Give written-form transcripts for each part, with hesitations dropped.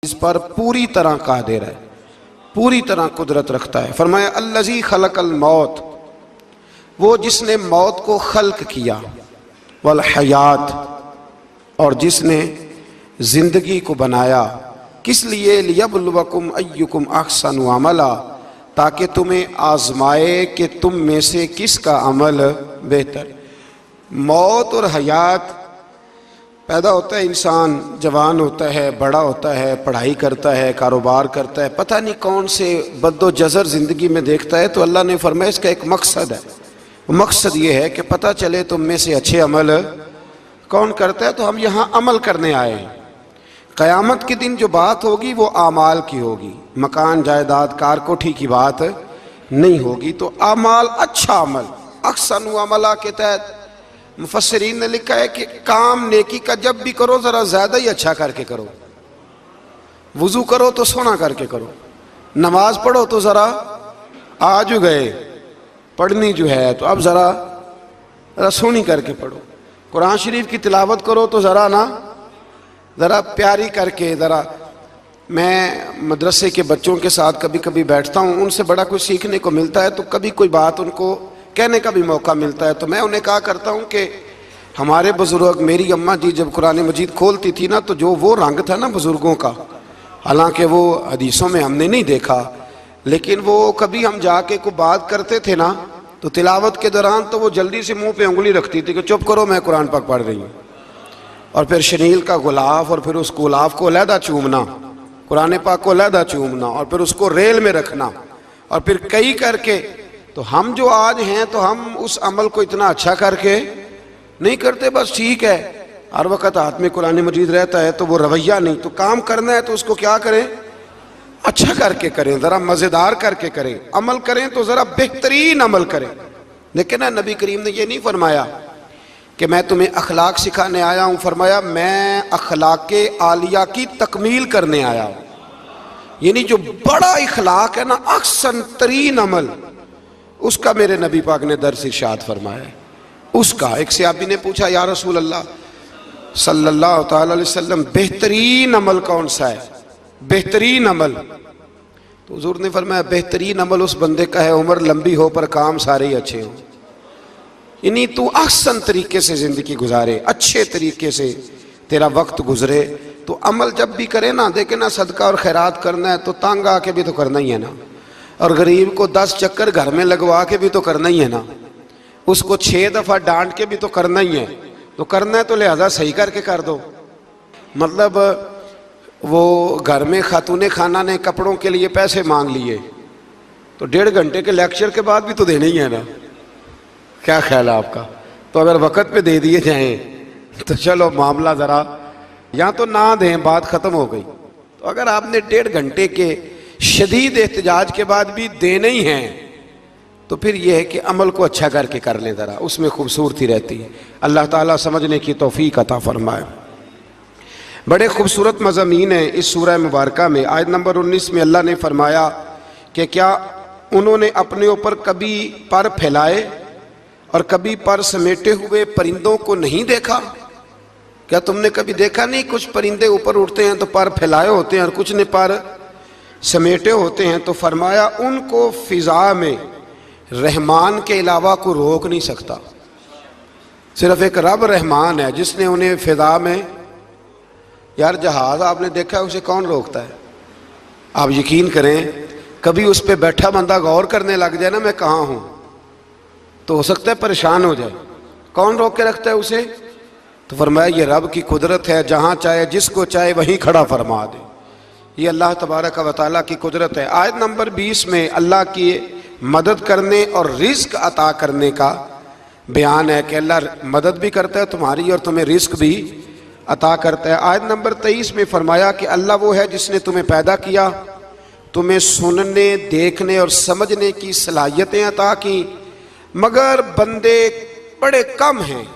इस पर पूरी तरह कादिर है, पूरी तरह कुदरत रखता है। फरमाया अल्लज़ी खलक़ल मौत, वो जिसने मौत को खल्क किया, वल हयात, और जिसने जिंदगी को बनाया। किस लिए? लियब्लुवकुम अय्युकुम अहसनु अमला, ताकि तुम्हें आजमाए कि तुम में से किसका अमल बेहतर। मौत और हयात, पैदा होता है इंसान, जवान होता है, बड़ा होता है, पढ़ाई करता है, कारोबार करता है, पता नहीं कौन से बद्दोजर ज़िंदगी में देखता है, तो अल्लाह ने फरमाया इसका एक मकसद है। मकसद ये है कि पता चले तुम में से अच्छे अमल कौन करता है। तो हम यहाँ अमल करने आए हैं। क़यामत के दिन जो बात होगी वो आमाल की होगी, मकान जायदाद कार कोठी की बात नहीं होगी। तो आमाल, अच्छा अमल, अहसनु अमला के तहत मुफस्सिरीन ने लिखा है कि काम नेकी का जब भी करो ज़रा ज़्यादा ही अच्छा करके करो। वुज़ू करो तो सोना करके करो, नमाज पढ़ो तो ज़रा आज गए पढ़नी जो है तो अब ज़रा सोनी करके पढ़ो। कुरान शरीफ की तिलावत करो तो ज़रा प्यारी करके। ज़रा मैं मदरसे के बच्चों के साथ कभी कभी बैठता हूँ, उनसे बड़ा कुछ सीखने को मिलता है, तो कभी कोई बात उनको कहने का भी मौका मिलता है। तो मैं उन्हें कहा करता हूँ कि हमारे बुज़ुर्ग, मेरी अम्मा जी जब कुरान मजीद खोलती थी ना, तो जो वो रंग था ना बुज़ुर्गों का, हालांकि वो हदीसों में हमने नहीं देखा, लेकिन वो कभी हम जाके को बात करते थे ना, तो तिलावत के दौरान तो वो जल्दी से मुंह पे उंगली रखती थी कि चुप करो मैं कुरान पाक पढ़ रही हूँ। और फिर शनील का गुलाफ, और फिर उस गुलाफ को अलहदा चूमना, कुरान पाक को अलहदा चूमना, और फिर उसको रेल में रखना, और फिर कई करके। तो हम जो आज हैं, तो हम उस अमल को इतना अच्छा करके नहीं करते, बस ठीक है हर वक्त हाथ में कुरान मजीद रहता है, तो वो रवैया नहीं। तो काम करना है तो उसको क्या करें? अच्छा करके करें, ज़रा मज़ेदार करके करें। अमल करें तो ज़रा बेहतरीन अमल करें। लेकिन ना, नबी करीम ने ये नहीं फरमाया कि मैं तुम्हें अखलाक सिखाने आया हूँ, फरमाया मैं अखलाके आलिया की तकमील करने आया हूँ। यानी जो बड़ा इखलाक है ना, अहसन तरीन अमल, उसका मेरे नबी पाक ने दर्स इरशाद फरमाया है। उसका एक सहाबी ने पूछा, या रसूल अल्लाह सल्लल्लाहु तआला अलैहि वसल्लम, बेहतरीन अमल कौन सा है? बेहतरीन अमल? तो हुजूर ने फरमाया बेहतरीन अमल उस बंदे का है उम्र लंबी हो पर काम सारे ही अच्छे हों। यानी तू अहसन तरीके से ज़िंदगी गुजारे, अच्छे तरीके से तेरा वक्त गुजरे। तो अमल जब भी करे ना, देखे ना, सदका और खैरात करना है तो तंग आके भी तो करना ही है ना, और गरीब को 10 चक्कर घर में लगवा के भी तो करना ही है ना, उसको 6 दफ़ा डांट के भी तो करना ही है। तो करना है तो लिहाजा सही करके कर दो। मतलब वो घर में खातूने खाना ने कपड़ों के लिए पैसे मांग लिए, तो 1.5 घंटे के लेक्चर के बाद भी तो देने ही है ना। क्या ख्याल है आपका? तो अगर वक़्त पे दे दिए जाएं तो चलो मामला ज़रा, या तो ना दें, बात ख़त्म हो गई। तो अगर आपने 1.5 घंटे के शदीद एहतजाज के बाद भी देने ही हैं, तो फिर यह है कि अमल को अच्छा करके कर लें, ज़रा उसमें खूबसूरती रहती है। अल्लाह ताला समझने की तौफीक अता फरमाए। बड़े खूबसूरत मज़ामीन हैं इस सूरह मुबारका में। आयत नंबर 19 में अल्लाह ने फरमाया कि क्या उन्होंने अपने ऊपर कभी पर फैलाए और कभी पर समेटे हुए परिंदों को नहीं देखा? क्या तुमने कभी देखा नहीं, कुछ परिंदे ऊपर उड़ते हैं तो पर फैलाए होते हैं और कुछ ने पर समेटे होते हैं। तो फरमाया उनको फिजा में रहमान के अलावा को रोक नहीं सकता। सिर्फ एक रब रहमान है जिसने उन्हें फिजा में, यार जहाज आपने देखा है, उसे कौन रोकता है? आप यकीन करें, कभी उस पर बैठा बंदा गौर करने लग जाए ना मैं कहाँ हूँ, तो हो सकता है परेशान हो जाए। कौन रोक के रखता है उसे? तो फरमाया ये रब की कुदरत है, जहाँ चाहे जिसको चाहे वहीं खड़ा फरमा दे। ये अल्लाह तबारक व तआला की कुदरत है। आयत नंबर 20 में अल्लाह की मदद करने और रिस्क अता करने का बयान है कि अल्लाह मदद भी करता है तुम्हारी और तुम्हें रिस्क भी अता करता है। आयत नंबर 23 में फरमाया कि अल्लाह वो है जिसने तुम्हें पैदा किया, तुम्हें सुनने, देखने और समझने की सलाहियतें अता की, मगर बंदे बड़े कम हैं,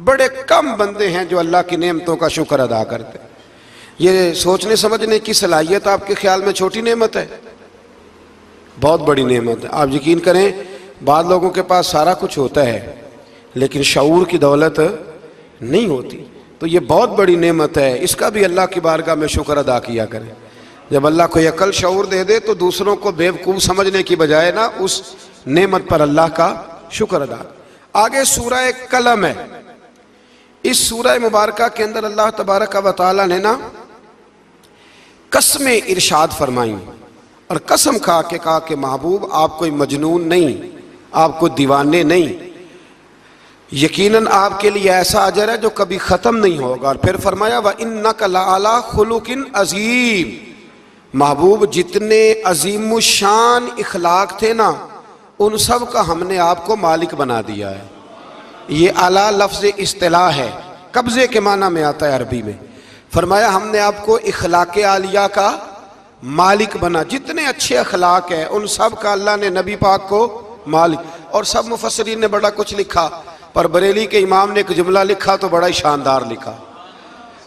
बड़े कम बंदे हैं जो अल्लाह की नेमतों का शुक्र अदा करते हैं। ये सोचने समझने की सलाहियत आपके ख्याल में छोटी नेमत है? बहुत बड़ी नेमत है। आप यकीन करें, बाद लोगों के पास सारा कुछ होता है लेकिन शऊर की दौलत नहीं होती। तो ये बहुत बड़ी नेमत है, इसका भी अल्लाह की बारगाह में शुक्र अदा किया करें। जब अल्लाह कोई अकल शऊर दे दे तो दूसरों को बेवकूफ़ समझने की बजाय ना उस नेमत पर अल्लाह का शुक्र अदा। आगे सूरह कलम है। इस सूरह मुबारका के अंदर अल्लाह तबारक व तआला ने ना कसमें इरशाद फरमाई और कसम खा के कहा कि महबूब आप कोई मजनून नहीं, आप कोई दीवाने नहीं, यकीनन आपके लिए ऐसा अजर है जो कभी ख़त्म नहीं होगा। और फिर फरमाया व इन्नका लअला खुलुकिन अज़ीम, महबूब जितने अजीम शान इखलाक थे ना उन सब का हमने आपको मालिक बना दिया है। ये आला लफ्ज़ इस्तिलाह है, कब्ज़े के माना में आता है अरबी में। फरमाया हमने आपको इखलाक आलिया का मालिक बना, जितने अच्छे अखलाक हैं उन सब का अल्लाह ने नबी पाक को मालिक। और सब मुफस्सिरीन ने बड़ा कुछ लिखा, पर बरेली के इमाम ने एक जुमला लिखा तो बड़ा ही शानदार लिखा।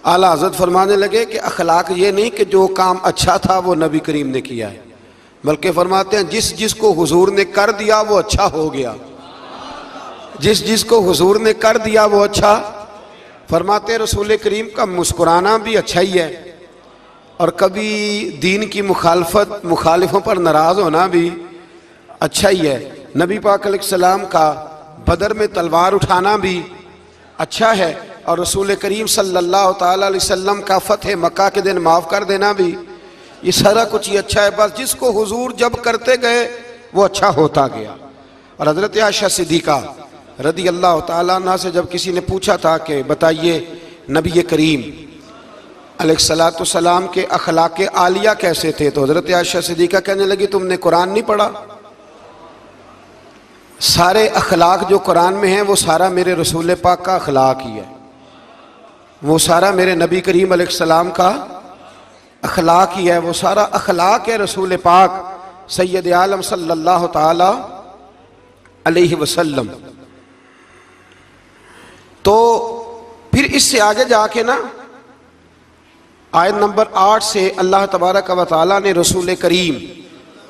आला हज़रत फरमाने लगे कि अखलाक ये नहीं कि जो काम अच्छा था वो नबी करीम ने किया है, बल्कि फरमाते हैं जिस जिसको हुजूर ने कर दिया वो अच्छा हो गया, जिस जिसको हुजूर ने कर दिया वो अच्छा। फरमाते रसूल करीम का मुस्कुराना भी अच्छा ही है और कभी दीन की मुखालिफों पर नाराज होना भी अच्छा ही है। नबी पाक अलैहिस्सलाम का बदर में तलवार उठाना भी अच्छा है और रसूल करीम सल्लल्लाहु ताला अलैहि वसल्लम का फतह मक्का के दिन माफ़ कर देना भी, ये सारा कुछ ही अच्छा है। बस जिसको हुजूर जब करते गए वो अच्छा होता गया। और हज़रत आयशा सिद्दीक़ा रदी अल्लाह ताला अन्हा से जब किसी ने पूछा था कि बताइए नबी करीम अलैहिस्सलातु सलाम के अखलाक आलिया कैसे थे, तो हज़रत आयशा सिद्दीक़ा कहने लगी तुमने कुरान नहीं पढ़ा? सारे अखलाक जो कुरान में हैं वो सारा मेरे रसूल पाक का अखलाक ही है, वो सारा मेरे नबी करीम अलैहिस्सलाम का अखलाक ही है, वो सारा अखलाक है रसूल पाक सैयद आलम सल्लल्लाहु ताला अलैहि वसल्लम। तो फिर इससे आगे जाके ना आयत नंबर 8 से अल्लाह तबारक व तआला ने रसूल करीम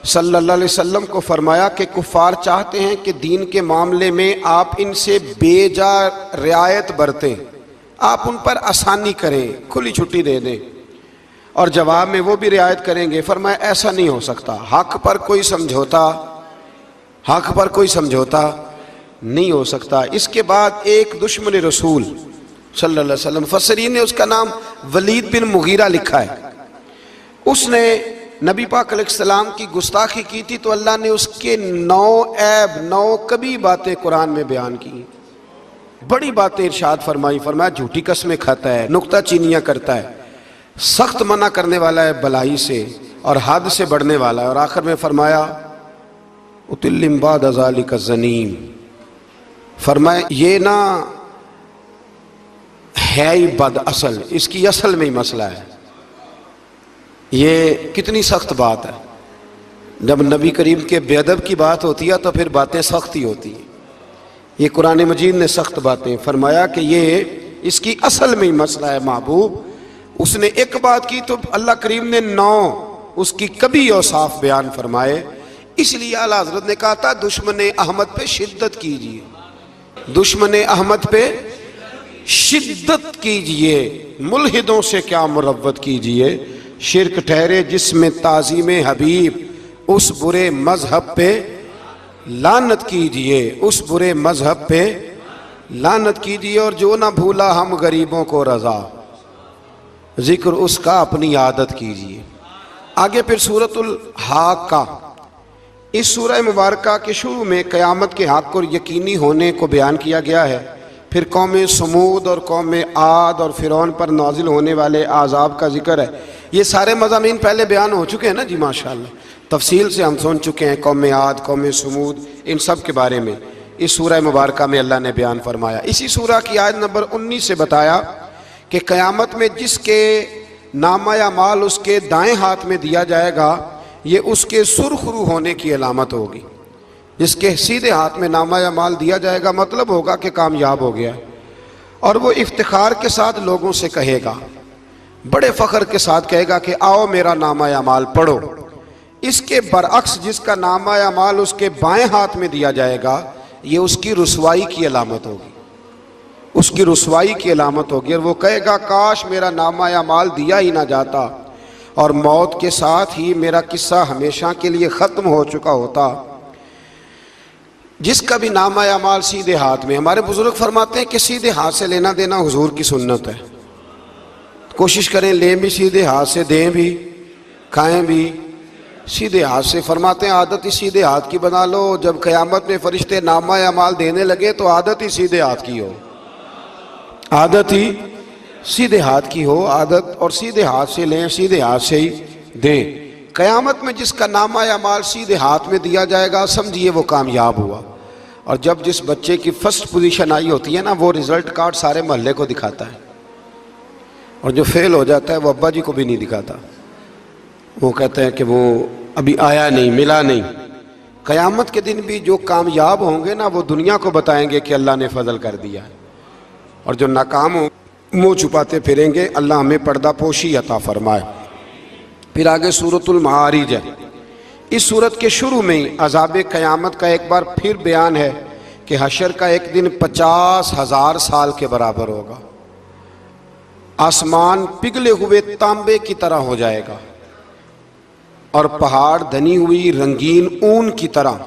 सल्लल्लाहु अलैहि वसल्लम को फरमाया कि कुफ़ार चाहते हैं कि दीन के मामले में आप इनसे बेजा रियायत बरतें, आप उन पर आसानी करें, खुली छुट्टी दे दें और जवाब में वो भी रियायत करेंगे। फरमाया ऐसा नहीं हो सकता, हक पर कोई समझौता नहीं हो सकता। इसके बाद एक दुश्मन रसूल सल्लल्लाहु अलैहि वसल्लम, फसरीन ने उसका नाम वलीद बिन मुगीरा लिखा है, उसने नबी पाक अलैहिस्सलाम की गुस्ताखी की थी तो अल्लाह ने उसके 9 ऐब 9 कभी बातें कुरान में बयान की, बड़ी बातें इरशाद फरमाई। फरमाया झूठी कस्में खाता है, नुक्ता चीनियाँ करता है, सख्त मना करने वाला है भलाई से और हद से बढ़ने वाला है। और आखिर में फरमाया उतिल्लिम बाद ज़ालिका ज़नीम, फरमाया ये ना है ही बद असल, इसकी असल में ही मसला है। ये कितनी सख्त बात है, जब नबी करीम के बेअदब की बात होती है तो फिर बातें सख्त ही होती हैं। ये कुरान मजीद ने सख्त बातें फरमाया कि ये इसकी असल में ही मसला है महबूब। उसने एक बात की तो अल्लाह करीम ने 9 उसकी कभी औसाफ बयान फरमाए। इसलिए आला हज़रत ने कहा था दुश्मन अहमद पे शिद्दत कीजिए, दुश्मन अहमद पे शिद्दत कीजिए, मुल्हिदों से क्या मुरव्वत कीजिए, शिरक ठहरे जिसमें ताज़ीम हबीब, उस बुरे मजहब पे लानत कीजिए, उस बुरे मजहब पे लानत कीजिए। और जो ना भूला हम गरीबों को रज़ा, जिक्र उसका अपनी आदत कीजिए। आगे फिर सूरतुल हाक़ा, इस सूरह मुबारका के शुरू में क़यामत के हक़ और यकीनी होने को बयान किया गया है। फिर कौम समूद और कौम आद और फ़िरौन पर नाजिल होने वाले आज़ाब का जिक्र है। ये सारे मज़ामीन पहले बयान हो चुके हैं ना जी, माशाअल्लाह तफसील से हम सुन चुके हैं। कौम आद, कौम समूद, इन सब के बारे में इस सूरह मुबारका में अल्लाह ने बयान फरमाया। इसी सूरह की आयत नंबर 19 से बताया कि क़यामत में जिसके नामा या माल उसके दाएँ हाथ में दिया जाएगा ये उसके सुरखरू होने की अलामत होगी। जिसके सीधे हाथ में नामा या माल दिया जाएगा मतलब होगा कि कामयाब हो गया, और वो इफ्तिखार के साथ लोगों से कहेगा, बड़े फ़ख्र के साथ कहेगा कि आओ मेरा नामा या माल पढ़ो। इसके बरअक्स जिसका नामा या माल उसके बाएं हाथ में दिया जाएगा ये उसकी रुसवाई की अलामत होगी। उसकी रुसवाई की अलामत होगी। और वो कहेगा काश मेरा नामा या माल दिया ही ना जाता और मौत के साथ ही मेरा किस्सा हमेशा के लिए ख़त्म हो चुका होता। जिसका भी नामा या माल सीधे हाथ में, हमारे बुजुर्ग फरमाते हैं कि सीधे हाथ से लेना देना हुजूर की सुन्नत है। कोशिश करें लें भी सीधे हाथ से, दें भी, खाएं भी सीधे हाथ से। फरमाते हैं आदत ही सीधे हाथ की बना लो, जब क़यामत में फरिश्ते नामा या माल देने लगे तो आदत ही सीधे हाथ की हो, आदत ही सीधे हाथ की हो, आदत। और सीधे हाथ से लें, सीधे हाथ से ही दें। क़यामत में जिसका नामा या माल सीधे हाथ में दिया जाएगा समझिए वो कामयाब हुआ। और जब जिस बच्चे की फर्स्ट पोजीशन आई होती है ना, वो रिजल्ट कार्ड सारे मोहल्ले को दिखाता है, और जो फेल हो जाता है वो अब्बा जी को भी नहीं दिखाता। वो कहते हैं कि वो अभी आया नहीं, मिला नहीं। क़यामत के दिन भी जो कामयाब होंगे ना, वो दुनिया को बताएंगे कि अल्लाह ने फजल कर दिया है, और जो नाकाम हो मुँह छुपाते फिरेंगे। अल्लाह हमें पर्दा पोशी अता फरमाए। फिर आगे सूरतुल मारिज है। इस सूरत के शुरू में ही अज़ाब क़यामत का एक बार फिर बयान है कि हशर का एक दिन 50,000 साल के बराबर होगा। आसमान पिघले हुए तांबे की तरह हो जाएगा और पहाड़ धनी हुई रंगीन ऊन की तरह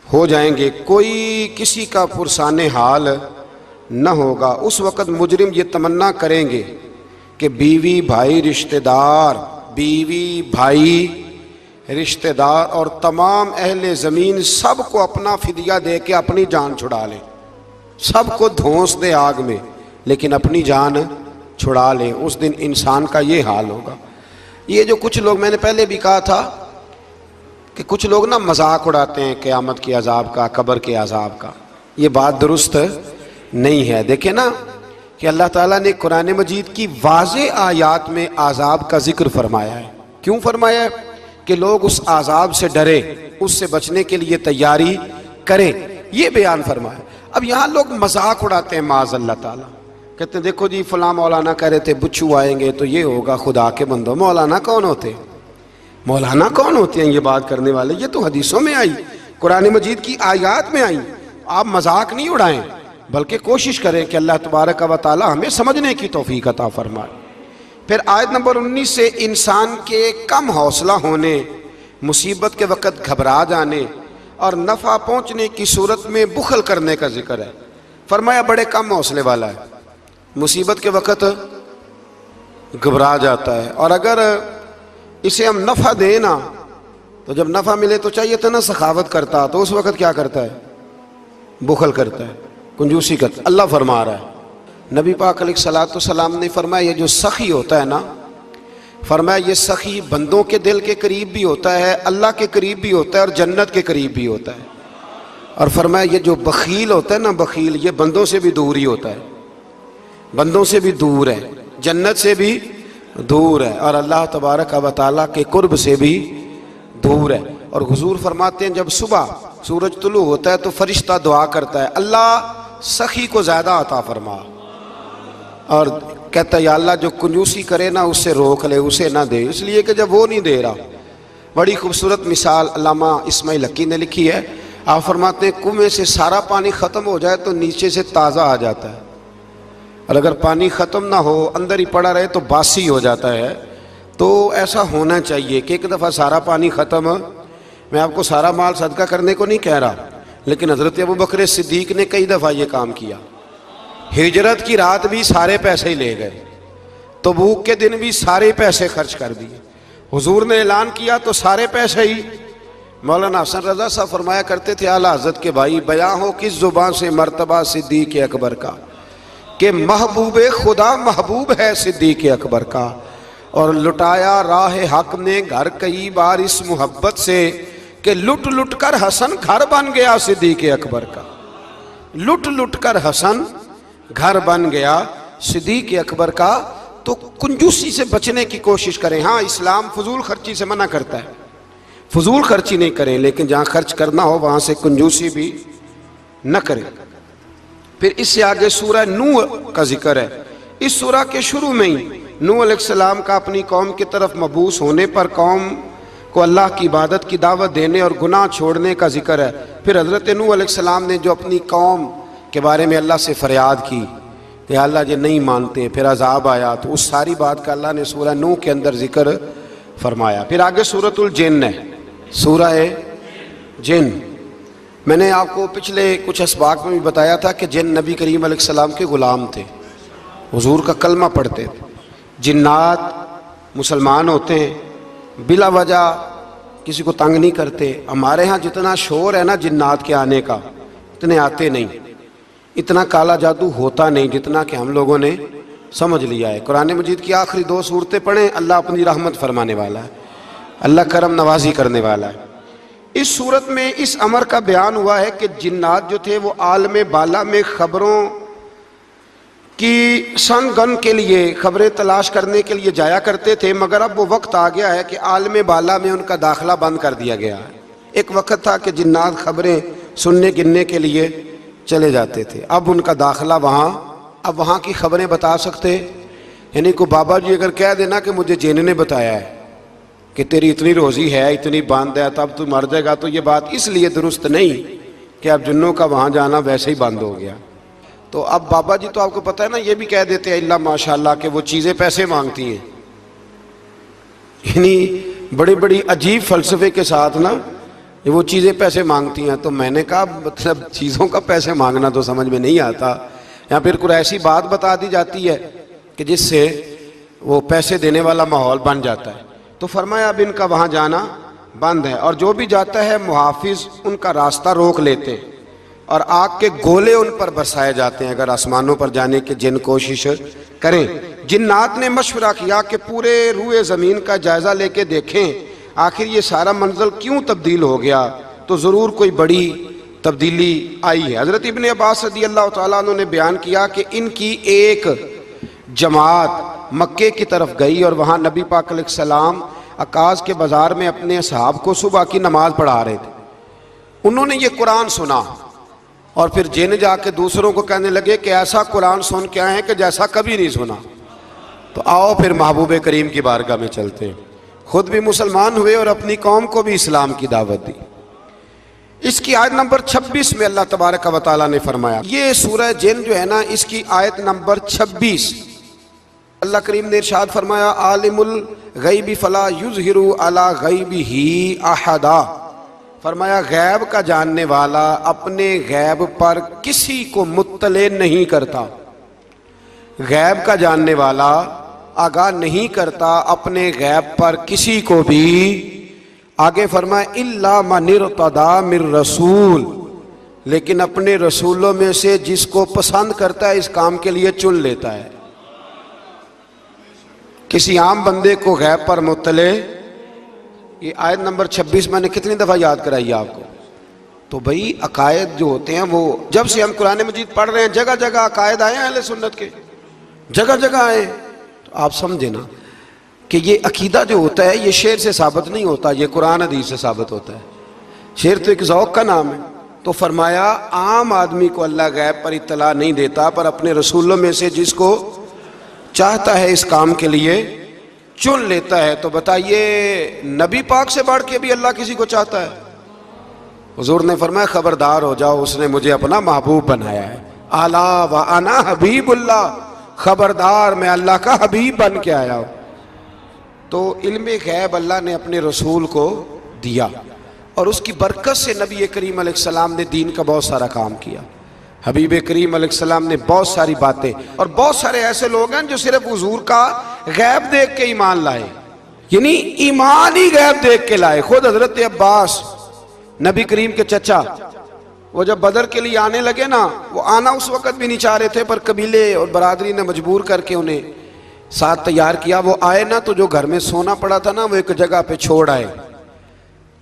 हो जाएंगे। कोई किसी का पुरसाने हाल न होगा। उस वक़्त मुजरिम ये तमन्ना करेंगे कि बीवी भाई रिश्तेदार, बीवी भाई रिश्तेदार और तमाम अहले ज़मीन सबको अपना फिदिया दे के अपनी जान छुड़ा ले, सबको धोंस दे आग में, लेकिन अपनी जान छुड़ा लें। उस दिन इंसान का ये हाल होगा। ये जो कुछ लोग, मैंने पहले भी कहा था कि कुछ लोग ना मजाक उड़ाते हैं क़यामत के अजाब का, कब्र के अजाब का। ये बात दुरुस्त नहीं है। देखें ना कि अल्लाह ताला ने कुरान मजीद की वाज़े आयात में अजाब का जिक्र फरमाया है। क्यों फरमाया है? कि लोग उस अजाब से डरे, उससे बचने के लिए तैयारी करें, ये बयान फरमाया। अब यहाँ लोग मजाक उड़ाते हैं माज़ अल्लाह ताला, कहते हैं देखो जी फलां मौलाना कह रहे थे बुच्चू आएंगे तो ये होगा। खुदा के बंदो, मौलाना कौन होते हैं? मौलाना कौन होते हैं ये बात करने वाले? ये तो हदीसों में आई, कुरान मजीद की आयात में आई। आप मजाक नहीं उड़ाएं, बल्कि कोशिश करें कि अल्लाह तबारक व तआला हमें समझने की तौफीक अता फरमाए। फिर आयत नंबर 19 से इंसान के कम हौसला होने, मुसीबत के वक़्त घबरा जाने और नफ़ा पहुँचने की सूरत में बुखल करने का जिक्र है। फरमाया बड़े कम हौसले वाला है, मुसीबत के वक़्त घबरा जाता है। और अगर इसे हम नफ़ा दें ना, तो जब नफ़ा मिले तो चाहिए था ना सखावत करता, तो उस वक़्त क्या करता है? बुखल करता है, कंजूसी करता है। अल्लाह फरमा रहा है, नबी पाक अलैहिस्सलाम ने फरमाया ये जो सखी होता है ना, फरमाया ये सखी बंदों के दिल के करीब भी होता है, अल्लाह के करीब भी होता है और जन्नत के करीब भी होता है। और फरमाया ये जो बखील होता है ना, बखील, ये बंदों से भी दूर ही होता है, बंदों से भी दूर है, जन्नत से भी दूर है और अल्लाह तबारक व तआला के कुर्ब से भी दूर है। और हुजूर फरमाते हैं जब सुबह सूरज तुलू होता है तो फरिश्ता दुआ करता है, अल्लाह सखी को ज़्यादा अता फरमा, और कहता है या अल्लाह जो कंजूसी करे ना उससे रोक ले, उसे ना दे, इसलिए कि जब वो नहीं दे रहा। बड़ी खूबसूरत मिसाल अल्लामा इस्माइल हकी ने लिखी है। आप फरमाते हैं कुएं से सारा पानी ख़त्म हो जाए तो नीचे से ताज़ा आ जाता है, और अगर पानी ख़त्म ना हो, अंदर ही पड़ा रहे तो बासी हो जाता है। तो ऐसा होना चाहिए कि एक दफ़ा सारा पानी ख़त्म, मैं आपको सारा माल सदका करने को नहीं कह रहा, लेकिन हज़रत अबू बकर सिद्दीक ने कई दफ़ा ये काम किया। हिजरत की रात भी सारे पैसे ही ले गए, तबूक के दिन भी सारे पैसे खर्च कर दिए। हुजूर ने ऐलान किया तो सारे पैसे ही। मौलाना हसन रज़ा साहब फरमाया करते थे आला हज़रत के भाई, बयां हो किस ज़ुबान से मर्तबा सिद्दीक़ अकबर का, कि महबूब खुदा महबूब है सिद्दीक़ अकबर का, और लुटाया राह हक ने घर कई बार इस मोहब्बत से कि लुट लुट कर हसन घर बन गया सिद्दीक़ अकबर का। लुट लुट कर हसन घर बन गया सिद्दीक़ अकबर का। तो कंजूसी से बचने की कोशिश करें। हाँ, इस्लाम फजूल खर्ची से मना करता है, फजूल खर्ची नहीं करें, लेकिन जहाँ खर्च करना हो वहाँ से कंजूसी भी न करें। फिर इससे आगे सूरह नूह का जिक्र है। इस सूरह के शुरू में ही नूह अलैहिस्सलाम का अपनी कौम की तरफ मबूस होने पर कौम को अल्लाह की इबादत की दावत देने और गुनाह छोड़ने का जिक्र है। फिर हज़रत नूह अलैहिस्सलाम ने जो अपनी कौम के बारे में अल्लाह से फरियाद की कि अल्लाह ये नहीं मानते, फिर अजाब आया, तो उस सारी बात का अल्लाह ने सूरह नूह के अंदर जिक्र फरमाया। फिर आगे सूरतुल जिन्न है, सूरह जिन्न। मैंने आपको पिछले कुछ असबाक में भी बताया था कि जिन्न नबी करीम अलैहिस्सलाम के ग़ुलाम थे, हुजूर का कलमा पढ़ते थे। जिन्नात मुसलमान होते हैं, बिला वजह किसी को तंग नहीं करते। हमारे यहाँ जितना शोर है ना जिन्नात के आने का, इतने आते नहीं, इतना काला जादू होता नहीं जितना कि हम लोगों ने समझ लिया है। कुरान मजीद की आखिरी 2 सूरतें पढ़ें, अल्लाह अपनी रहमत फरमाने वाला है, अल्लाह करम नवाजी करने वाला है। इस सूरत में इस अमर का बयान हुआ है कि जिन्नात जो थे वो आलम बाला में खबरों की सन गन के लिए, खबरें तलाश करने के लिए जाया करते थे, मगर अब वो वक्त आ गया है कि आलम बाला में उनका दाखिला बंद कर दिया गया है। एक वक्त था कि जिन्नात खबरें सुनने गिनने के लिए चले जाते थे, अब उनका दाखिला अब वहाँ की खबरें बता सकते। यानी को बाबा जी अगर कह देना कि मुझे जिन ने बताया है कि तेरी इतनी रोज़ी है, इतनी बांध है, तब तू मर जाएगा, तो ये बात इसलिए दुरुस्त नहीं कि अब जिन्नों का वहाँ जाना वैसे ही बंद हो गया। तो अब बाबा जी तो आपको पता है ना, ये भी कह देते हैं इल्ला माशाल्लाह कि वो चीज़ें पैसे मांगती हैं। यानी बड़ी बड़ी अजीब फ़लसफ़े के साथ ना वो चीज़ें पैसे मांगती हैं। तो मैंने कहा मतलब चीज़ों का पैसे मांगना तो समझ में नहीं आता, या फिर कोई ऐसी बात बता दी जाती है कि जिससे वो पैसे देने वाला माहौल बन जाता है। तो फरमाया अब इनका वहाँ जाना बंद है, और जो भी जाता है मुहाफिज उनका रास्ता रोक लेते हैं और आग के गोले उन पर बरसाए जाते हैं अगर आसमानों पर जाने की जिन कोशिश करें। जिन्नात ने मशवरा किया कि पूरे रूए ज़मीन का जायज़ा लेके देखें आखिर ये सारा मंजर क्यों तब्दील हो गया, तो ज़रूर कोई बड़ी तब्दीली आई है। हज़रत इब्ने अब्बास रज़ियल्लाहु तआला अन्हु ने बयान किया कि इनकी एक जमात मक्के की तरफ गई और वहाँ नबी पाक अलैहिस्सलाम अकाज़ के बाज़ार में अपने असहाब को सुबह की नमाज पढ़ा रहे थे। उन्होंने ये कुरान सुना और फिर जिन जाके दूसरों को कहने लगे कि ऐसा कुरान सुन के आए हैं कि जैसा कभी नहीं सुना। तो आओ फिर महबूब करीम की बारगाह में चलते हैं। खुद भी मुसलमान हुए और अपनी कौम को भी इस्लाम की दावत दी। इसकी आयत नंबर 26 में अल्लाह तबारक व तआला ने फरमाया, ये सूरह जिन जो है ना, इसकी आयत नंबर 26, अल्लाह करीम ने इरशाद फरमाया, आलिमुल गैबी फला युज़हिरु अला गैबिही अहदा। फरमाया गैब का जानने वाला अपने गैब पर किसी को मुत्तले नहीं करता। गैब का जानने वाला आगाह नहीं करता अपने गैब पर किसी को भी। आगे फरमाया इल्ला मन इर्तदा मिर रसूल, लेकिन अपने रसूलों में से जिसको पसंद करता है इस काम के लिए चुन लेता है। किसी आम बंदे को गैब पर मुत्तले, ये आयत नंबर 26 मैंने कितनी दफ़ा याद कराई है आपको। तो भाई अकायद जो होते हैं वो, जब से हम कुरान मजीद पढ़ रहे हैं जगह जगह अकायद आए हैं अहले सुन्नत के, जगह जगह आए। तो आप समझे ना कि ये अकीदा जो होता है ये शेर से साबित नहीं होता, ये कुरान हदीस से साबित होता है। शेर तो एक ज़ौक़ का नाम है। तो फरमाया आम आदमी को अल्लाह गैब पर इत्तला नहीं देता, पर अपने रसूलों में से जिसको चाहता है इस काम के लिए चुन लेता है। तो बताइए नबी पाक से बढ़ के भी अल्लाह किसी को चाहता है? हुजूर ने फरमाया खबरदार हो जाओ, उसने मुझे अपना महबूब बनाया है। आला व अना हबीबुल्लाह, खबरदार मैं अल्लाह का हबीब बन के आया हूं। तो इल्म गैब अल्लाह ने अपने रसूल को दिया और उसकी बरकत से नबी करीम अलैहिस्सलाम ने दीन का बहुत सारा काम किया। हबीब करीम अलैहिस्सलाम ने बहुत सारी बातें, और बहुत सारे ऐसे लोग हैं जो सिर्फ हुजूर का गैब देख के ईमान लाए, यानी ईमान ही गैब देख के लाए। खुद हजरत अब्बास नबी करीम के चचा, वो जब बदर के लिए आने लगे ना, वो आना उस वक़्त भी नहीं चाह रहे थे, पर कबीले और बरादरी ने मजबूर करके उन्हें साथ तैयार किया। वो आए ना तो जो घर में सोना पड़ा था ना वो एक जगह पे छोड़ आए।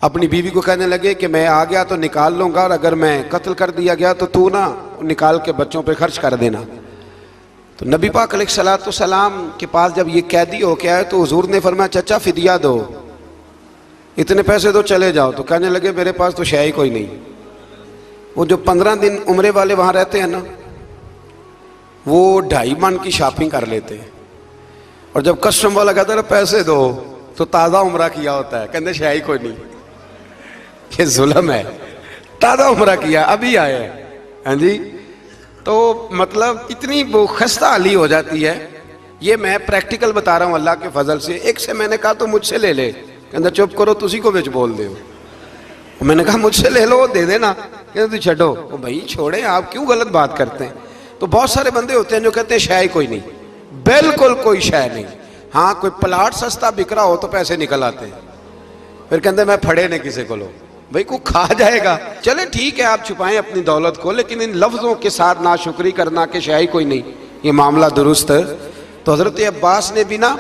अपनी बीवी को कहने लगे कि मैं आ गया तो निकाल लूँगा, और अगर मैं कत्ल कर दिया गया तो तू ना निकाल के बच्चों पे खर्च कर देना। तो नबी पाक अलैहिस्सलाम के पास जब ये कैदी हो के आए तो हुजूर ने फरमाया चचा फिदिया दो, इतने पैसे दो, चले जाओ। तो कहने लगे मेरे पास तो शय ही कोई नहीं। वो जो 15 दिन उम्रे वाले वहाँ रहते हैं ना, वो 2.5 मन की शॉपिंग कर लेते हैं, और जब कस्टम वाला कहता है पैसे दो तो ताज़ा उम्रा किया होता है, कहते शय ही कोई नहीं। ये जुल्म है, ताज़ा उम्रा किया अभी आए हैं। हाँ जी, तो मतलब इतनी वो खस्ता हाली हो जाती है। ये मैं प्रैक्टिकल बता रहा हूँ अल्लाह के फजल से। एक से मैंने कहा तो मुझसे ले ले, कहता चुप करो तुसी को बिच बोल दे। मैंने कहा मुझसे ले लो, दे देना, कहते तू छो। तो भाई छोड़े, आप क्यों गलत बात करते हैं। तो बहुत सारे बंदे होते हैं जो कहते हैं शय कोई नहीं, बिल्कुल कोई शय नहीं। हाँ कोई प्लाट सस्ता बिक रहा हो तो पैसे निकल आते हैं, फिर कहते मैं फड़े ने किसी को लो, भाई को खा जाएगा। चले ठीक है, आप छुपाएं अपनी दौलत को, लेकिन इन लफ्जों के साथ नाशुक्री करना कि शय कोई नहीं, ये मामला दुरुस्त है। तो हजरत अब्बास ने भी ना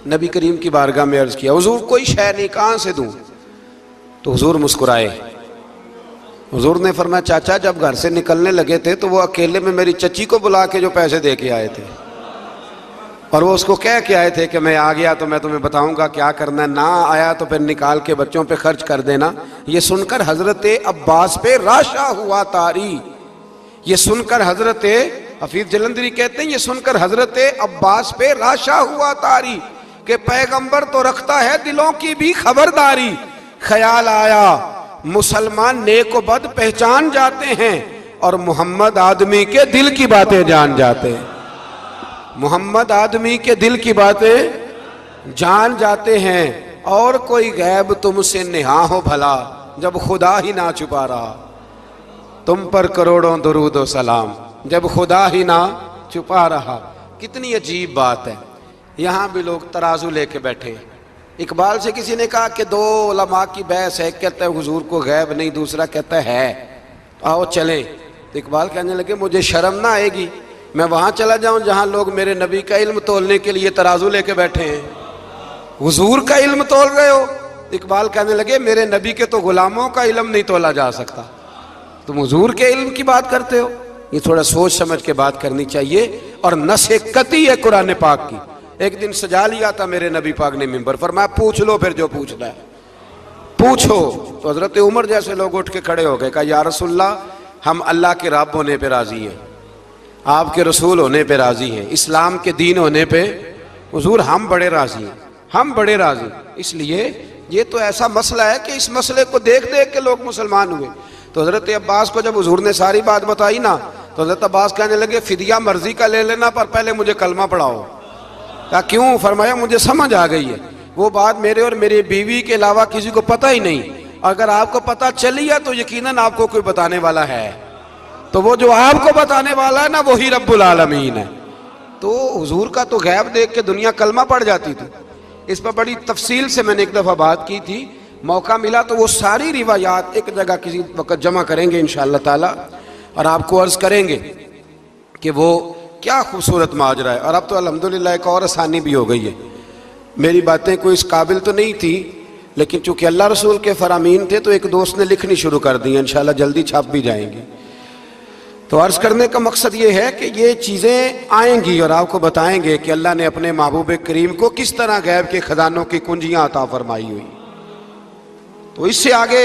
नबी करीम की बारगाह में अर्ज किया, हुजूर कोई शय नहीं, कहाँ से दूं। तो हुजूर मुस्कुराए। हुजूर ने फरमाया चाचा जब घर से निकलने लगे थे तो वो अकेले में मेरी चची को बुला के जो पैसे दे के आए थे, और वो उसको कह के आए थे कि मैं आ गया तो मैं तुम्हें बताऊंगा क्या करना है, ना आया तो फिर निकाल के बच्चों पे खर्च कर देना। ये सुनकर हजरत अब्बास पे राशा हुआ तारी। ये सुनकर हजरत हफीज जलंधरी कहते हैं, ये सुनकर हजरत अब्बास पे राशा हुआ तारी कि पैगंबर तो रखता है दिलों की भी खबरदारी। ख्याल आया मुसलमान नेक व बद पहचान जाते हैं और मोहम्मद आदमी के दिल की बातें जान जाते हैं। मोहम्मद आदमी के दिल की बातें जान जाते हैं। और कोई गैब तुमसे नेहा हो भला, जब खुदा ही ना छुपा रहा। तुम पर करोड़ों दुरूद व सलाम, जब खुदा ही ना छुपा रहा। कितनी अजीब बात है। यहाँ भी लोग तराजू लेके बैठे हैं। इकबाल से किसी ने कहा कि दो उलमा की बहस है, कहता है हुजूर को गैब नहीं, दूसरा कहता है आओ चलें। तो इकबाल कहने लगे मुझे शर्म ना आएगी, मैं वहां चला जाऊं जहां लोग मेरे नबी का इल्म तोलने के लिए तराजू लेके बैठे हैं, हुजूर का इल्म तोल रहे हो। इकबाल कहने लगे मेरे नबी के तो गुलामों का इल्म नहीं तोला जा सकता, तुम हुजूर के इल्म की बात करते हो। ये थोड़ा सोच समझ के बात करनी चाहिए। और नसे कती है कुरान पाक की। एक दिन सजा लिया था मेरे नबी पाक ने मिंबर पर, मैं पूछ लो फिर जो पूछना है पूछो। तो हजरत उमर जैसे लोग उठ के खड़े हो गए, कहा या रसूलल्लाह हम अल्लाह के रब होने पे राजी हैं, आपके रसूल होने पे राजी हैं, इस्लाम के दीन होने पे हुजूर हम बड़े राजी हैं, हम बड़े राजी। इसलिए ये तो ऐसा मसला है कि इस मसले को देख देख के लोग मुसलमान हुए। तो हजरत अब्बास को जब हुजूर ने सारी बात बताई ना, तो हजरत अब्बास कहने लगे फिदिया मर्जी का ले लेना, पर पहले मुझे कलमा पढ़ाओ। कहा क्यों। फरमाया मुझे समझ आ गई है, वो बात मेरे और मेरी बीवी के अलावा किसी को पता ही नहीं, अगर आपको पता चली है तो यकीनन आपको कोई बताने वाला है, तो वो जो आपको बताने वाला है ना वही रब्बुल आलमीन है। तो हुजूर का तो गैब देख के दुनिया कलमा पढ़ जाती थी। इस पर बड़ी तफसील से मैंने एक दफ़ा बात की थी, मौका मिला तो वो सारी रिवायात एक जगह किसी वक्त जमा करेंगे इंशाअल्लाह ताला, और आपको अर्ज़ करेंगे कि वो क्या खूबसूरत माजरा है। और अब तो अल्हम्दुलिल्लाह एक और आसानी भी हो गई है। मेरी बातें कोई इस काबिल तो नहीं थी, लेकिन चूंकि अल्लाह रसूल के फरामीन थे तो एक दोस्त ने लिखनी शुरू कर दी, इंशाअल्लाह जल्दी छप भी जाएंगी। तो अर्ज़ करने का मकसद ये है कि ये चीज़ें आएंगी और आपको बताएंगे कि अल्लाह ने अपने महबूब करीम को किस तरह गैब के खजानों की कुंजियाँ अता फरमाई हुई। तो इससे आगे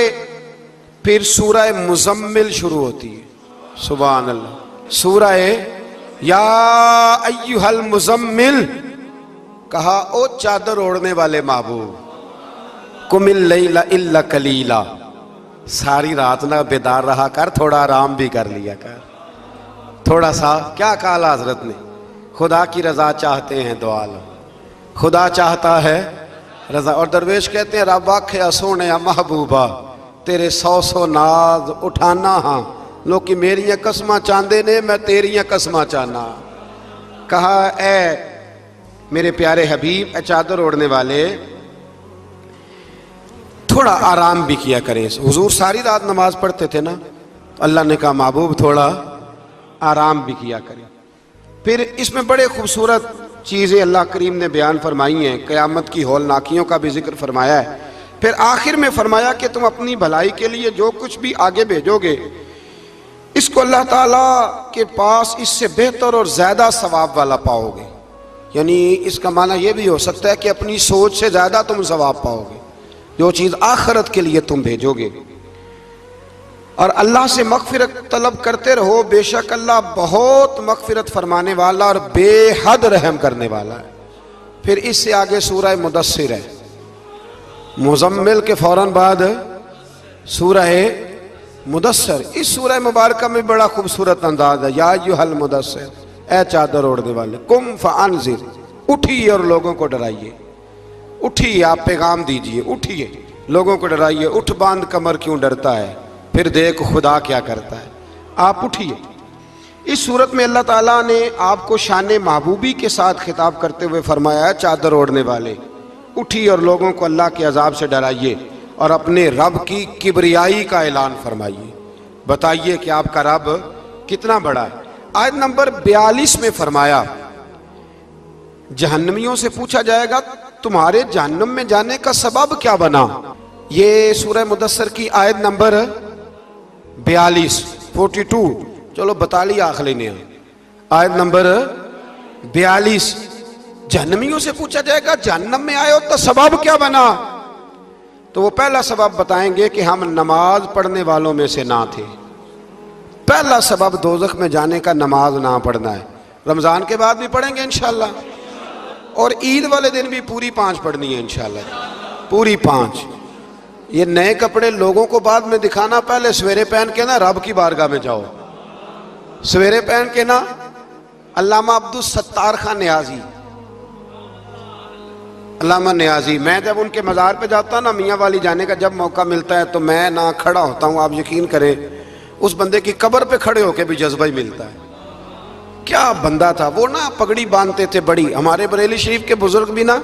फिर सूरह मुज़म्मिल शुरू होती है। सुभान अल्लाह। सूरह या अय्युहल मुज़म्मिल, कहा ओ चादर ओढ़ने वाले महबूब, कुमिल लैला इल्ला कलीला, सारी रात ना बेदार रहा कर, थोड़ा आराम भी कर लिया कर, थोड़ा सा। क्या कहा हजरत ने, खुदा की रजा चाहते हैं दो आलम, खुदा चाहता है रजा। और दरवेश कहते हैं रब आखे सोने महबूबा तेरे 100 नाज उठाना हाँ, लोग की मेरिया कसमां चाहते ने, मैं तेरिया कसमां चाहना। कहा ए मेरे प्यारे हबीब, ए चादर ओढ़ने वाले, थोड़ा आराम भी किया करें। हुजूर सारी रात नमाज पढ़ते थे ना, तो अल्लाह ने कहा महबूब थोड़ा आराम भी किया करें। फिर इसमें बड़े खूबसूरत चीज़ें अल्लाह करीम ने बयान फरमाई हैं, क़यामत की हौलनाकियों का भी जिक्र फरमाया है। फिर आखिर में फरमाया कि तुम अपनी भलाई के लिए जो कुछ भी आगे भेजोगे, इसको अल्लाह ताला के पास इससे बेहतर और ज़्यादा सवाब वाला पाओगे। यानी इसका माना यह भी हो सकता है कि अपनी सोच से ज़्यादा तुम सवाब पाओगे जो चीज़ आखिरत के लिए तुम भेजोगे। और अल्लाह से मग़फ़िरत तलब करते रहो, बेशक अल्लाह बहुत मग़फ़िरत फरमाने वाला और बेहद रहम करने वाला है। फिर इससे आगे सूरह मुदस्सिर है, मुज़म्मिल के फ़ौरन बाद सूरह मुदस्सर, इस सूरह मुबारक में बड़ा खूबसूरत अंदाज है। या अय्युहल मुदस्सिर, ए चादर ओढ़ने वाले, कुम फअनज़िर, उठिए और लोगों को डराइए। उठिए, आप पैगाम दीजिए, उठिए लोगों को डराइए। उठ बांध कमर क्यों डरता है, फिर देख खुदा क्या करता है। आप उठिए। इस सूरत में अल्लाह ताला ने आपको शान महबूबी के साथ खिताब करते हुए फरमाया है, चादर ओढ़ने वाले उठिए और लोगों को अल्लाह के अजाब से डराइए और अपने रब की किबरियाई का ऐलान फरमाइए। बताइए कि आपका रब कितना बड़ा है। आयत नंबर 42 में फरमाया, जहन्नमियों से पूछा जाएगा तुम्हारे जहन्नम में जाने का सबब क्या बना। ये सूरह मुदस्सर की आयत नंबर 42, 42, चलो बता लिया आखिरी ने। आयत नंबर 42, जहन्नमियों से पूछा जाएगा जहन्नम में आए हो तो सबब क्या बना। तो वो पहला सबब बताएंगे कि हम नमाज पढ़ने वालों में से ना थे। पहला सबब दोज़ख में जाने का नमाज ना पढ़ना है। रमजान के बाद भी पढ़ेंगे इंशाल्लाह, और ईद वाले दिन भी पूरी 5 पढ़नी है इंशाल्लाह, पूरी 5। ये नए कपड़े लोगों को बाद में दिखाना, पहले सवेरे पहन के ना रब की बारगाह में जाओ। सवेरे पहन के ना, अल्लामा अब्दुल सत्तार खान न्याजी, अल्लामा न्याजी, मैं जब उनके मज़ार पे जाता ना, मियाँ वाली जाने का जब मौका मिलता है तो मैं ना खड़ा होता हूँ। आप यकीन करें, उस बंदे की कब्र पे खड़े होके भी जज्बा ही मिलता है। क्या बंदा था वो ना, पगड़ी बांधते थे बड़ी। हमारे बरेली शरीफ के बुजुर्ग भी ना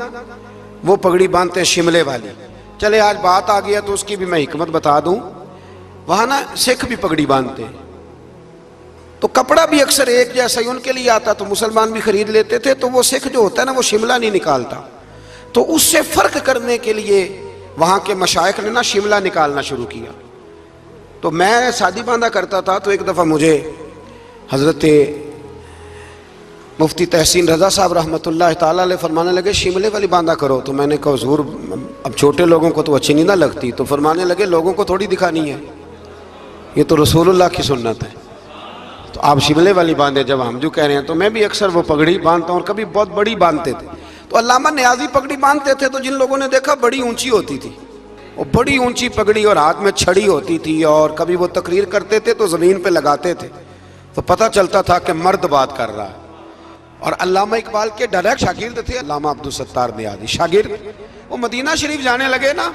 वो पगड़ी बांधते शिमले वाली। चले आज बात आ गया तो उसकी भी मैं हिकमत बता दूं। वहां ना सिख भी पगड़ी बांधते हैं, तो कपड़ा भी अक्सर एक जैसा ही उनके लिए आता, तो मुसलमान भी खरीद लेते थे। तो वो सिख जो होता है ना, वो शिमला नहीं निकालता, तो उससे फर्क करने के लिए वहां के मशाइख ने ना शिमला निकालना शुरू किया। तो मैं शादी बांधा करता था, तो एक दफा मुझे हजरत मुफ्ती तहसीन रजा साहब रहमतुल्लाह ताला अलैह फरमाने लगे शिमले वाली बांधा करो। तो मैंने कहा हुजूर अब छोटे लोगों को तो अच्छी नहीं ना लगती। तो फरमाने लगे लोगों को थोड़ी दिखानी है, ये तो रसूलुल्लाह की सुन्नत है, तो आप शिमले वाली बांधे। जब हम जो कह रहे हैं, तो मैं भी अक्सर वो पगड़ी बांधता हूँ, और कभी बहुत बड़ी बांधते थे। तो अल्लामा न्याजी पगड़ी बांधते थे, तो जिन लोगों ने देखा बड़ी ऊंची होती थी, और बड़ी ऊंची पगड़ी, और हाथ में छड़ी होती थी, और कभी वो तकरीर करते थे तो जमीन पे लगाते थे, तो पता चलता था कि मर्द बात कर रहा है। और अल्लामा इकबाल के डायरेक्ट शागिर्द थे अल्लामा अब्दुल सत्तार न्याजी, शागिर्द। वो मदीना शरीफ जाने लगे ना,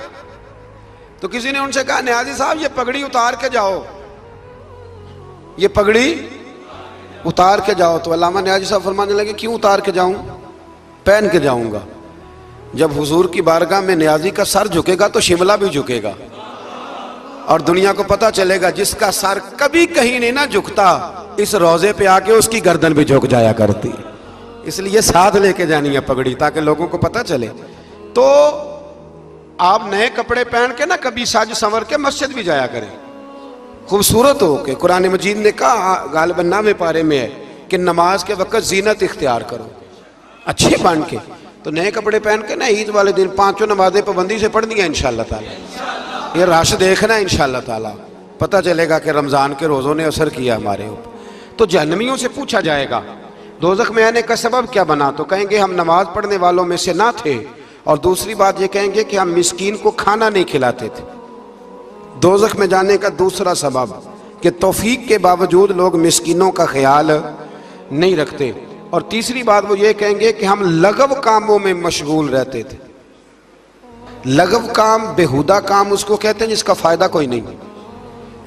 तो किसी ने उनसे कहा न्याजी साहब ये पगड़ी उतार के जाओ, ये पगड़ी उतार के जाओ। तो अल्लामा न्याजी साहब फरमाने लगे क्यों उतार के जाऊं, पहन के जाऊंगा। जब हुजूर की बारगाह में न्याजी का सर झुकेगा तो शिमला भी झुकेगा, और दुनिया को पता चलेगा जिसका सर कभी कहीं नहीं ना झुकता, इस रोजे पे आके उसकी गर्दन भी झुक जाया करती। इसलिए साथ लेके जानी है पगड़ी, ताकि लोगों को पता चले। तो आप नए कपड़े पहन के ना कभी साज संवर के मस्जिद भी जाया करें, खूबसूरत हो के। कुरान मजीद ने कहा गालिबन नामे पारे में है कि नमाज के वक्त जीनत इख्तियार करो, अच्छे बन के। तो नए कपड़े पहन के ना ईद वाले दिन 5 नमाजें पाबंदी से पढ़नी है इंशाअल्लाह ताला। ये राश देखना है इंशाअल्लाह ताला, पता चलेगा कि रमज़ान के रोज़ों ने असर किया हमारे ऊपर। तो जहन्नमियों से पूछा जाएगा दोज़ख में आने का सबब क्या बना, तो कहेंगे हम नमाज पढ़ने वालों में से ना थे, और दूसरी बात ये कहेंगे कि हम मिस्कीन को खाना नहीं खिलाते थे। दोज़ख में जाने का दूसरा सबब कि तौफीक के बावजूद लोग मिस्कीनों का ख्याल नहीं रखते। और तीसरी बात वो ये कहेंगे कि हम लगव कामों में मशगूल रहते थे। लगव काम, बेहुदा काम उसको कहते हैं जिसका फायदा कोई नहीं।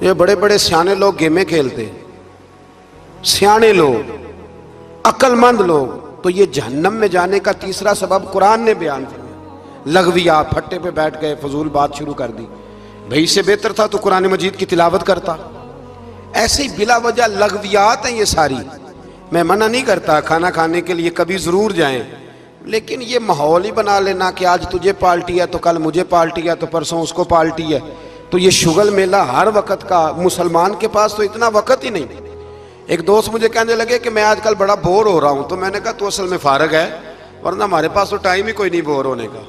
ये बड़े बड़े सियाने लोग गेमें खेलते, सियाने लोग, अक्लमंद लोग। तो ये जहन्नम में जाने का तीसरा सबब कुरान ने बयान किया। लगविया, फट्टे पे बैठ गए, फजूल बात शुरू कर दी। भाई इससे बेहतर था तो कुरान मजीद की तिलावत करता। ऐसे ही बिला वजह लगवियात हैं ये सारी। मैं मना नहीं करता खाना खाने के लिए कभी ज़रूर जाएं, लेकिन ये माहौल ही बना लेना कि आज तुझे पार्टी है तो कल मुझे पार्टी है तो परसों उसको पार्टी है। तो ये शुगल मेला हर वक्त का, मुसलमान के पास तो इतना वक्त ही नहीं। एक दोस्त मुझे कहने लगे कि मैं आजकल बड़ा बोर हो रहा हूँ, तो मैंने कहा तो असल में फारग है, वरना हमारे पास तो टाइम ही कोई नहीं बोर होने का।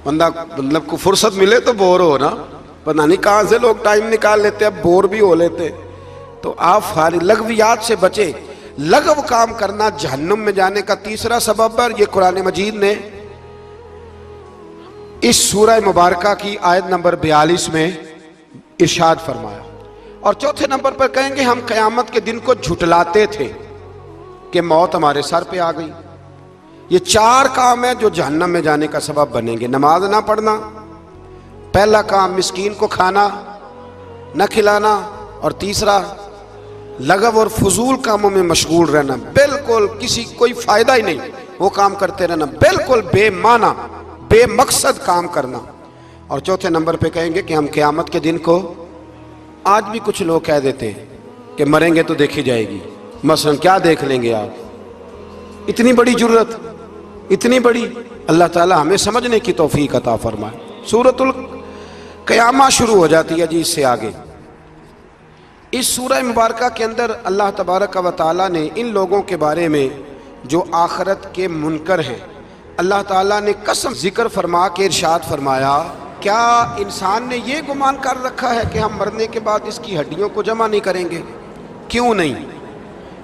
बंदा मतलब को फुर्सत मिले तो बोर हो ना, पता नहीं कहाँ से लोग टाइम निकाल लेते, अब बोर भी हो लेते। तो आप फारिग लगवियात से बचे। लगव काम करना जहन्नुम में जाने का तीसरा सबब है। ये कुरान मजीद ने इस सूरह मुबारका की आयत नंबर 42 में इरशाद फरमाया। और चौथे नंबर पर कहेंगे हम क़यामत के दिन को झुटलाते थे कि मौत हमारे सर पे आ गई। ये 4 काम है जो जहन्नम में जाने का सबब बनेंगे। नमाज ना पढ़ना, पहला काम मिस्कीन को खाना न खिलाना, और तीसरा लगव और फजूल कामों में मशगूल रहना, बिल्कुल किसी कोई फायदा ही नहीं वो काम करते रहना, बिल्कुल बेमाना बेमकसद काम करना। और चौथे नंबर पे कहेंगे कि हम क़यामत के दिन को, आज भी कुछ लोग कह देते हैं कि मरेंगे तो देखी जाएगी। मसलन क्या देख लेंगे आप, इतनी बड़ी जुर्रत, इतनी बड़ी। अल्लाह ताला हमें समझने की तौफीक अता फरमाए। सूरतुल क़यामा शुरू हो जाती है जी इससे आगे। इस सूरह मुबारका के अंदर अल्लाह तबारक व तआला ने इन लोगों के बारे में जो आखिरत के मुनकर हैं, अल्लाह ताला ने कसम जिक्र फरमा के इरशाद फरमाया, क्या इंसान ने ये गुमान कर रखा है कि हम मरने के बाद इसकी हड्डियों को जमा नहीं करेंगे? क्यों नहीं,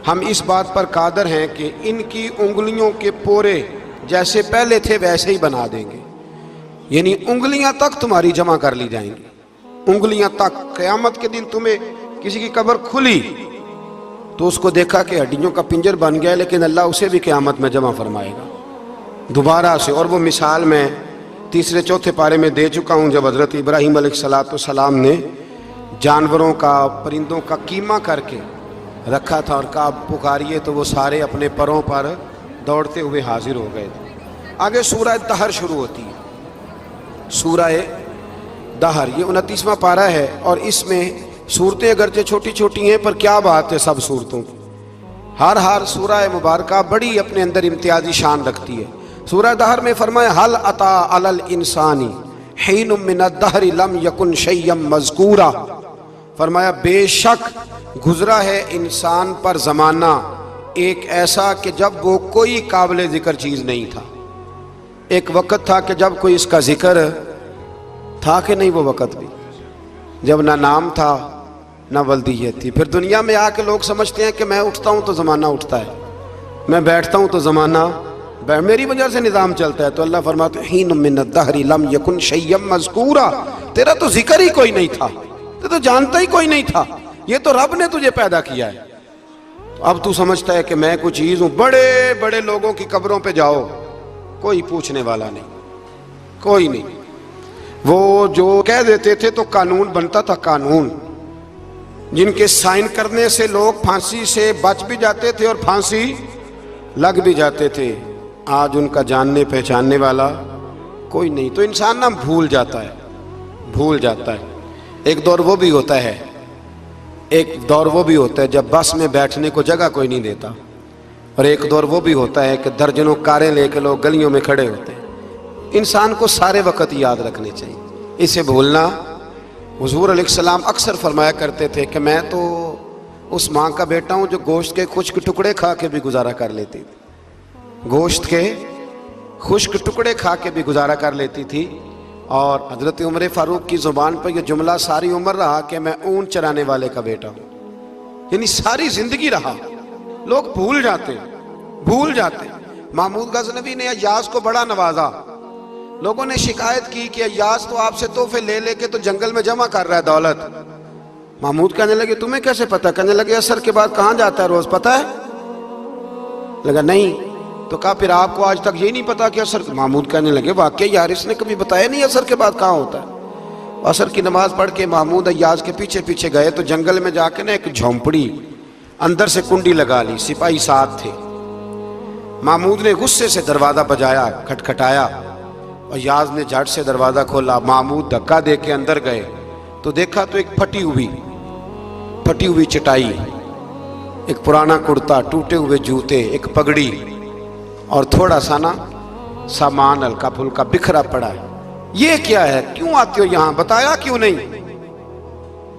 हम इस बात पर कादर हैं कि इनकी उंगलियों के पोरे जैसे पहले थे वैसे ही बना देंगे। यानी उंगलियां तक तुम्हारी जमा कर ली जाएंगी, उंगलियां तक। क़यामत के दिन तुम्हें किसी की कब्र खुली तो उसको देखा कि हड्डियों का पिंजर बन गया, लेकिन अल्लाह उसे भी क़यामत में जमा फरमाएगा दोबारा से। और वो मिसाल मैं 3 चौथे पारे में दे चुका हूँ, जब हज़रत इब्राहीम अलैहिस्सलाम ने जानवरों का, परिंदों का कीमा करके रखा था और कहा पुकारिए, तो वो सारे अपने परों पर दौड़ते हुए हाजिर हो गए थे। आगे सूरह दहर शुरू होती है, सूरह दहर, ये 29वां पारा है। और इसमें सूरतें अगरचे छोटी छोटी हैं, पर क्या बात है सब सूरतों की। हर सूरह मुबारका बड़ी अपने अंदर इम्तियाजी शान रखती है। सूरह दहर में फरमाया, हल अता अलल इंसानीहीनुम मिनद्दहरि लम यकुन शैय्यम मज़कूरा। फरमाया बेशक गुजरा है इंसान पर ज़माना एक ऐसा कि जब वो कोई काबिल ज़िक्र चीज़ नहीं था। एक वक़्त था कि जब कोई इसका ज़िक्र था कि नहीं, वो वक़्त भी जब ना नाम था ना वल्दियत थी। फिर दुनिया में आके लोग समझते हैं कि मैं उठता हूँ तो ज़माना उठता है, मैं बैठता हूँ तो ज़माना मेरी वजह से निज़ाम चलता है। तो अल्लाह फरमाते हीन मिनद्दहरि लम यकुन शैय्यम मज़कूरा, तेरा तो जिक्र ही कोई नहीं था, तेरा तो जानता ही कोई नहीं था, ये तो रब ने तुझे पैदा किया है। तो अब तू समझता है कि मैं कोई चीज़ हूँ। बड़े बड़े लोगों की कब्रों पे जाओ, कोई पूछने वाला नहीं, कोई नहीं। वो जो कह देते थे तो कानून बनता था, कानून जिनके साइन करने से लोग फांसी से बच भी जाते थे और फांसी लग भी जाते थे। आज उनका जानने पहचानने वाला कोई नहीं। तो इंसान ना भूल जाता है, भूल जाता है। एक दौर वो भी होता है, एक दौर वो भी होता है जब बस में बैठने को जगह कोई नहीं देता, और एक दौर वो भी होता है कि दर्जनों कारें लेके लोग गलियों में खड़े होते हैं। इंसान को सारे वक्त याद रखने चाहिए, इसे भूलना। हुजूर अलैहिस्सलाम अक्सर फरमाया करते थे कि मैं तो उस माँ का बेटा हूँ जो गोश्त के खुश्क टुकड़े खा के भी गुजारा कर लेती थी, गोश्त के खुश्क टुकड़े खा के भी गुजारा कर लेती थी। और हज़रत उमर फ़ारूक की ज़ुबान पर यह जुमला सारी उम्र रहा कि मैं ऊँट चराने वाले का बेटा हूँ, यानी सारी ज़िंदगी रहा। लोग भूल जाते, भूल जाते। महमूद गज़नवी ने अय्याज़ को बड़ा नवाजा। लोगों ने शिकायत की कि अय्याज़ तो आपसे तोहफे ले लेके तो जंगल में जमा कर रहा है दौलत। महमूद कहने लगे तुम्हें कैसे पता? कहने लगे असर के बाद कहाँ जाता है रोज़, पता है? लगा नहीं। तो कहा फिर आपको आज तक ये नहीं पता कि असर? महमूद कहने लगे वाकई यार इसने कभी बताया नहीं असर के बाद कहाँ होता है। असर की नमाज पढ़ के महमूद अय्याज़ के पीछे पीछे गए तो जंगल में जाके ना एक झोंपड़ी, अंदर से कुंडी लगा ली, सिपाही साथ थे। महमूद ने गुस्से से दरवाज़ा बजाया, खटखटाया, अय्याज़ ने झट से दरवाज़ा खोला। महमूद धक्का दे के अंदर गए तो देखा तो एक फटी हुई चटाई, एक पुराना कुर्ता, टूटे हुए जूते, एक पगड़ी और थोड़ा सा ना सामान हल्का फुल्का बिखरा पड़ा है। ये क्या है, क्यों आते हो यहाँ, बताया क्यों नहीं?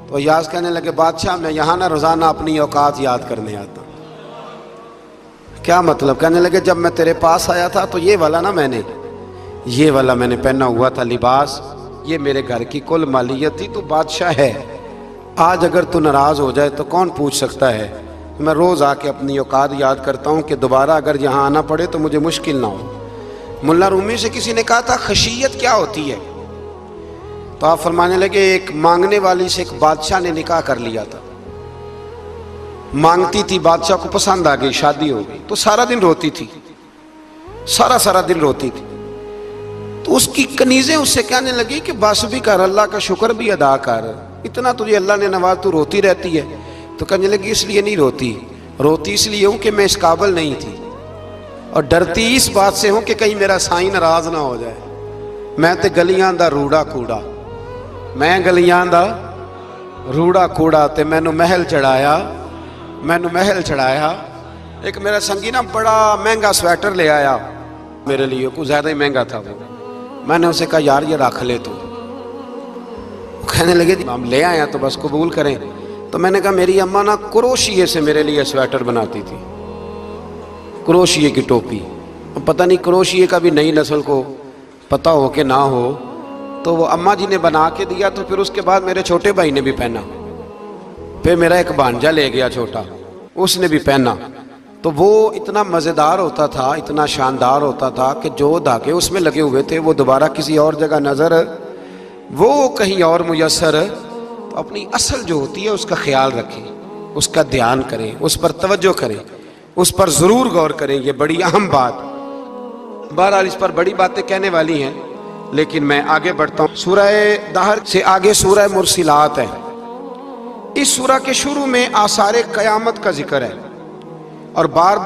तो अय्याज़ कहने लगे बादशाह मैं यहाँ ना रोज़ाना अपनी औकात याद करने आता। क्या मतलब? कहने लगे जब मैं तेरे पास आया था तो ये वाला मैंने पहना हुआ था लिबास, ये मेरे घर की कुल मालियत थी, तो बादशाह है। आज अगर तू नाराज़ हो जाए तो कौन पूछ सकता है? मैं रोज़ आके अपनी औकात याद करता हूँ कि दोबारा अगर यहाँ आना पड़े तो मुझे मुश्किल ना हो। मुल्ला रूमी से किसी ने कहा था खशियत क्या होती है? तो आप फरमाने लगे एक मांगने वाली से एक बादशाह ने निकाह कर लिया था, मांगती थी, बादशाह को पसंद आ गई, शादी हो गई, तो सारा दिन रोती थी, सारा दिन रोती थी। तो उसकी कनीजें उससे कहने लगी कि बस भी कर, अल्लाह का शुक्र भी अदा कर, इतना तुझे अल्लाह ने नवाज, तू रोती रहती है। तो कहने लगी इसलिए नहीं रोती, रोती इसलिए हूं कि मैं इस काबिल नहीं थी, और डरती इस बात से हूं कि कहीं मेरा साईं नाराज ना हो जाए। मैं ते गलियां दा रूड़ा कूड़ा, मैं गलियां दा रूड़ा कूड़ा, ते मैनू महल चढ़ाया, मैनू महल चढ़ाया। एक मेरा संगी ना बड़ा महंगा स्वेटर ले आया मेरे लिए, कुछ ज़्यादा ही महंगा था वो। मैंने उसे कहा यार ये रख ले तू। कहने लगे हम ले आए तो बस कबूल करें। तो मैंने कहा मेरी अम्मा ना क्रोशिये से मेरे लिए स्वेटर बनाती थी, क्रोशिये की टोपी। पता नहीं क्रोशिये का भी नई नस्ल को पता हो कि ना हो, तो वो अम्मा जी ने बना के दिया। तो फिर उसके बाद मेरे छोटे भाई ने भी पहना, फिर मेरा एक भांजा ले गया छोटा, उसने भी पहना। तो वो इतना मज़ेदार होता था, इतना शानदार होता था कि जो धागे उसमें लगे हुए थे वो दोबारा किसी और जगह नज़र, वो कहीं और मुयस्सर। तो अपनी असल जो होती है उसका ख्याल रखें, उसका ध्यान करें, उस पर तवज्जो करें, उस पर ज़रूर गौर करें। ये बड़ी अहम बात, बहरहाल इस पर बड़ी बातें कहने वाली हैं, लेकिन मैं आगे बढ़ता हूँ। सूरह दहर से आगे सूरह मुरसिलात है। इस सूरह के शुरू में आसारे क़यामत का जिक्र है और बार